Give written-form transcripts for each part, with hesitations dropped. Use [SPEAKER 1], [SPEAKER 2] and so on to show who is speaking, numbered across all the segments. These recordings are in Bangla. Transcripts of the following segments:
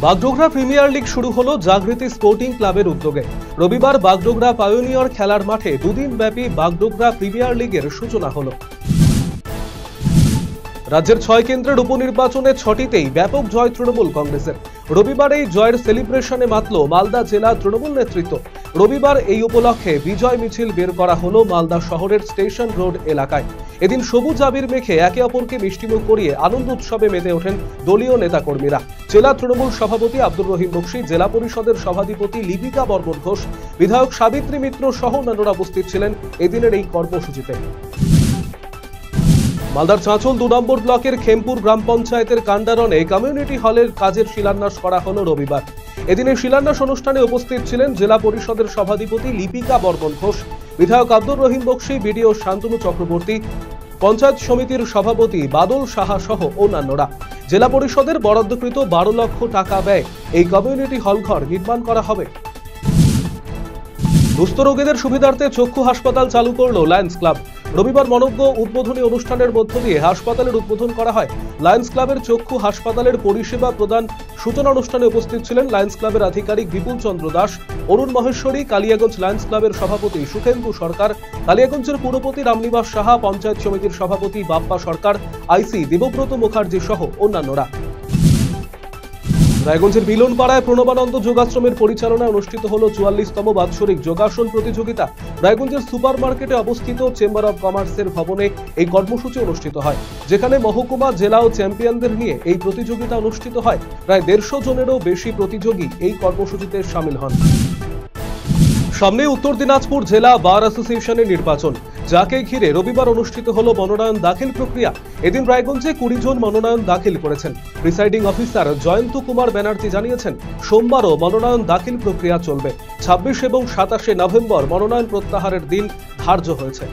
[SPEAKER 1] বাগডোগরা প্রিমিয়ার লিগ শুরু হলো জাগৃতি স্পোর্টিং ক্লাবের উদ্যোগে। রবিবার বাগডোগরা পায়োনিয়র খেলার মাঠে দুদিন ব্যাপী বাগডোগরা প্রিমিয়ার লিগের সূচনা হলো। রাজ্যের 6 কেন্দ্রের উপনির্বাচনে 6টিতেই ব্যাপক জয় তৃণমূল কংগ্রেসের। রবিবার এই জয়ের সেলিব্রেশনে মাতল মালদা জেলা তৃণমূল নেতৃত্ব। রবিবার এই উপলক্ষে বিজয় মিছিল বের করা হলো মালদা শহরের স্টেশন রোড এলাকায়। এদিন সবুজ আবির মেখে একে অপরকে মিষ্টিমুখ করিয়ে আনন্দ উৎসবে মেতে ওঠেন দলীয় নেতাকর্মীরা। জেলা তৃণমূল সভাপতি আব্দুর রহিম বক্সী, জেলা পরিষদের সভাধিপতি লিপিকা বর্মন ঘোষ, বিধায়ক সাবিত্রী মিত্র সহ অন্যান্যরা উপস্থিত ছিলেন এদিনের এই কর্মসূচিতে। মালদার চাঁচল 2 নম্বর ব্লকের খেমপুর গ্রাম পঞ্চায়েতের কান্ডারনে কমিউনিটি হলের কাজের শিলান্যাস করা হলো রবিবার। এদিনের শিলান্যাস অনুষ্ঠানে উপস্থিত ছিলেন জেলা পরিষদের সভাধিপতি লিপিকা বর্মন ঘোষ, বিধায়ক আব্দুর রহিম বক্সী, বিডিও শান্তনু চক্রবর্তী, পঞ্চায়েত সমিতির সভাপতি বাদল সাহা সহ অন্যান্যরা। জেলা পরিষদের বরাদ্দকৃত 12 লক্ষ টাকা ব্যয় এই কমিউনিটি হল ঘর নির্মাণ করা হবে। দুস্থ রোগীদের সুবিধার্থে চক্ষু হাসপাতাল চালু করলো লায়ন্স ক্লাব। রবিবার মনজ্ঞ উদ্বোধনী অনুষ্ঠানের মধ্য দিয়ে হাসপাতালের উদ্বোধন করা হয়। লায়ন্স ক্লাবের চক্ষু হাসপাতালের পরিষেবা প্রদান সূচনা অনুষ্ঠানে উপস্থিত ছিলেন লায়ন্স ক্লাবের আধিকারিক বিপুল চন্দ্র দাস, অরুণ মহেশ্বরী, কালিয়াগঞ্জ লায়ন্স ক্লাবের সভাপতি সুখেন্দু সরকার, কালিয়াগঞ্জের পুরপতি রামনিবাস সাহা, পঞ্চায়েত সমিতির সভাপতি বাপ্পা সরকার, আইসি দেবব্রত মুখার্জি সহ অন্যান্যরা। রায়গঞ্জের বিলনপাড়ায় প্রণবানন্দ যোগাশ্রমের পরিচালনায় অনুষ্ঠিত হল 44তম বাৎসরিক যোগাসন প্রতিযোগিতা। রায়গঞ্জের সুপার মার্কেটে অবস্থিত চেম্বার অব কমার্সের ভবনে এই কর্মসূচি অনুষ্ঠিত হয়, যেখানে মহকুমা, জেলা ও চ্যাম্পিয়নদের নিয়ে এই প্রতিযোগিতা অনুষ্ঠিত হয়। প্রায় 150 জনেরও বেশি প্রতিযোগী এই কর্মসূচিতে সামিল হন। সামনে উত্তর দিনাজপুর জেলা বার অ্যাসোসিয়েশনের নির্বাচন, যাকে ঘিরে রবিবার অনুষ্ঠিত হলো মনোনয়ন দাখিল প্রক্রিয়া। এদিন রায়গঞ্জে 20 জন মনোনয়ন দাখিল করেছেন। প্রিসাইডিং অফিসার জয়ন্ত কুমার ব্যানার্জি জানিয়েছেন, সোমবারও মনোনয়ন দাখিল প্রক্রিয়া চলবে। 26 এবং 27 নভেম্বর মনোনয়ন প্রত্যাহারের দিন ধার্য হয়েছে।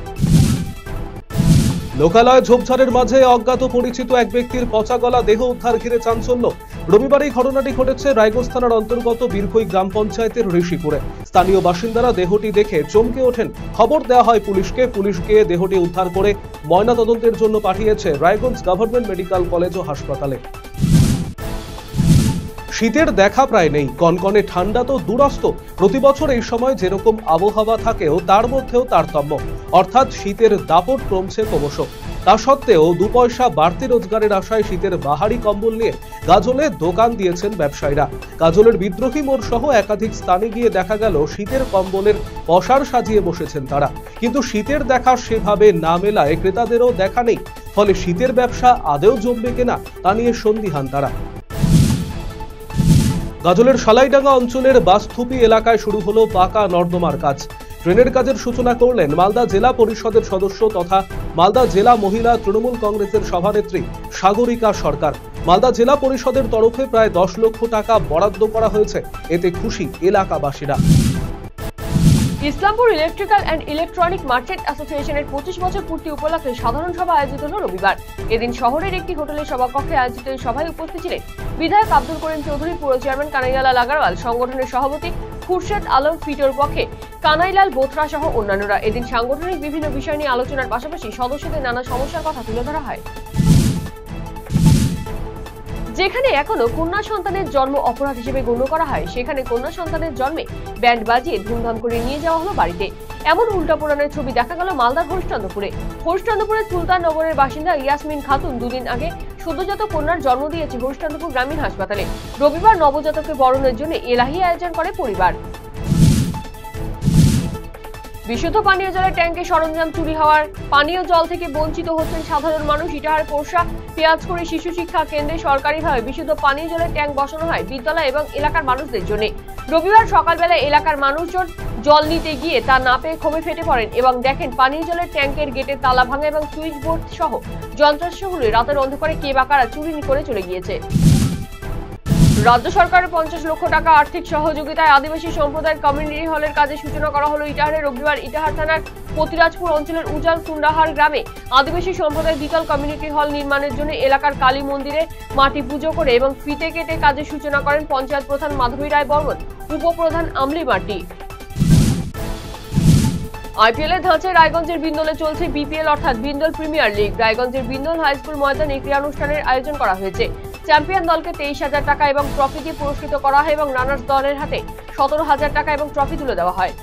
[SPEAKER 1] লোকালয় ঝোপঝাড়ের মাঝে অজ্ঞাত পরিচিত এক ব্যক্তির পচা গলা দেহ উদ্ধার ঘিরে চাঞ্চল্য। রবিবার এই ঘটনাটি ঘটেছে রায়গঞ্জ থানার অন্তর্গত বীরখই গ্রাম পঞ্চায়েতের ঋষিপুরে। স্থানীয় বাসিন্দারা দেহটি দেখে চমকে ওঠেন। খবর দেওয়া হয় পুলিশকে। পুলিশ গিয়ে দেহটি উদ্ধার করে ময়নাতদন্তের জন্য পাঠিয়েছে রায়গঞ্জ গভর্নমেন্ট মেডিকেল কলেজ ও হাসপাতালে। শীতের দেখা প্রায় নেই, কনকনে ঠান্ডা তো দূরস্থ। প্রতি বছর এই সময় যেরকম আবহাওয়া থাকেও তার মধ্যেও তারতম্য, অর্থাৎ শীতের দাপট কমছে ক্রমশ। তা সত্ত্বেও 2 পয়সা বাড়তি রোজগারের আশায় শীতের বাহারি কম্বল নিয়ে গাজলে দোকান দিয়েছেন ব্যবসায়ীরা। গাজলের বিদ্রোহী মোড় সহ একাধিক স্থানে গিয়ে দেখা গেল শীতের কম্বলের পসার সাজিয়ে বসেছেন তারা, কিন্তু শীতের দেখা সেভাবে না মেলায় ক্রেতাদেরও দেখা নেই। ফলে শীতের ব্যবসা আদৌ জমবে কিনা তা নিয়ে সন্দিহান তারা। গাজলের সালাইডাঙ্গা অঞ্চলের বাসথুপি এলাকায় শুরু হলো পাকা নর্দমার কাজ। ট্রেনের কাজের সূচনা করলেন মালদা জেলা পরিষদের সদস্য তথা মালদা জেলা মহিলা তৃণমূল কংগ্রেসের সভানেত্রী সাগরিকা সরকার। মালদা জেলা পরিষদের তরফে প্রায় 10 লক্ষ টাকা বরাদ্দ করা হয়েছে, এতে খুশি এলাকাবাসীরা।
[SPEAKER 2] Islampur electrical and electronic merchant অ্যাসোসিয়েশনের 25 বছর পূর্তি উপলক্ষে সাধারণ সভা আয়োজিত হল রবিবার। এদিন শহরের একটি হোটেলের সভাকক্ষে আয়োজিত এই সভায় উপস্থিত ছিলেন বিধায়ক আব্দুল করিম চৌধুরী, পুর চেয়ারম্যান কানাইলাল আগারওয়াল, সংগঠনের সভাপতি খুরশেদ আলম ফিটোর পক্ষে কানাইলাল বোথরা সহ অন্যান্যরা। এদিন সাংগঠনিক বিভিন্ন বিষয় নিয়ে আলোচনার পাশাপাশি সদস্যদের নানা সমস্যার কথা তুলে ধরা হয়। যেখানে এখনো কন্যা সন্তানের জন্ম অপরাধ হিসেবে গণ্য করা হয়, সেখানে কন্যা সন্তানের জন্মে ব্যান্ড বাজিয়ে ধুমধাম করে নিয়ে যাওয়া হলো বাড়িতে। এমন উল্টাপোড়ানের ছবি দেখা গেল মালদার হরিশ্চন্দ্রপুরে। হরিশ্চন্দ্রপুরের সুলতান নগরের বাসিন্দা ইয়াসমিন খাতুন 2 দিন আগে সদ্যজাত কন্যার জন্ম দিয়েছে হরিশ্চন্দ্রপুর গ্রামীণ হাসপাতালে। রবিবার নবজাতককে বরণের জন্য এলাহি আয়োজন করে পরিবার। বিশুদ্ধ পানীয় জলের ট্যাঙ্কে সরঞ্জাম চুরি হওয়ার পানীয় জল থেকে বঞ্চিত হচ্ছেন সাধারণ মানুষ। ইটাহার পোরশা পেঁয়াজকড়ি শিশু শিক্ষা কেন্দ্রে সরকারিভাবে বিশুদ্ধ পানীয় জলের ট্যাঙ্ক বসানো হয় বিদ্যালয় এবং এলাকার মানুষদের জন্য। রবিবার সকালবেলা এলাকার মানুষজন জল নিতে গিয়ে তা না পেয়ে ক্ষোভে ফেটে পড়েন এবং দেখেন পানীয় জলের ট্যাঙ্কের গেটের তালা ভাঙা এবং সুইচ বোর্ড সহ যন্ত্রাংশগুলি রাতের অন্ধকারে কে বা কারা চুরি করে চলে গিয়েছে। রাজ্য সরকারের 50 লক্ষ টাকা আর্থিক সহযোগিতায় আদিবাসী সম্প্রদায়ের কমিউনিটি হলের কাজে সূচনা করা হলো ইটাহারে। রবিবার ইটাহার থানার পতিরাজপুর অঞ্চলের উজাল কুন্ডাহার গ্রামে আদিবাসী সম্প্রদায়ের দ্বিতল কমিউনিটি হল নির্মাণের জন্য এলাকার কালী মন্দিরে মাটি পুজো করে এবং ফিতে কেটে কাজের সূচনা করেন পঞ্চায়েত প্রধান মাধবী রায় বর্মন, উপপ্রধান আমলি মাটি। আইপিএল এর ধাঁচায় রায়গঞ্জের বিন্দলে চলছে বিপিএল অর্থাৎ বিন্দল প্রিমিয়ার লিগ। রায়গঞ্জের বিন্দল হাই স্কুল ময়দানে ক্রীড়া অনুষ্ঠানের আয়োজন করা হয়েছে। চ্যাম্পিয়ন দলকে 23,000 টাকা এবং ট্রফি দিয়ে পুরস্কৃত করা হয় এবং রানার্স দলের হাতে 17,000 টাকা এবং ট্রফি তুলে দেওয়া হয়।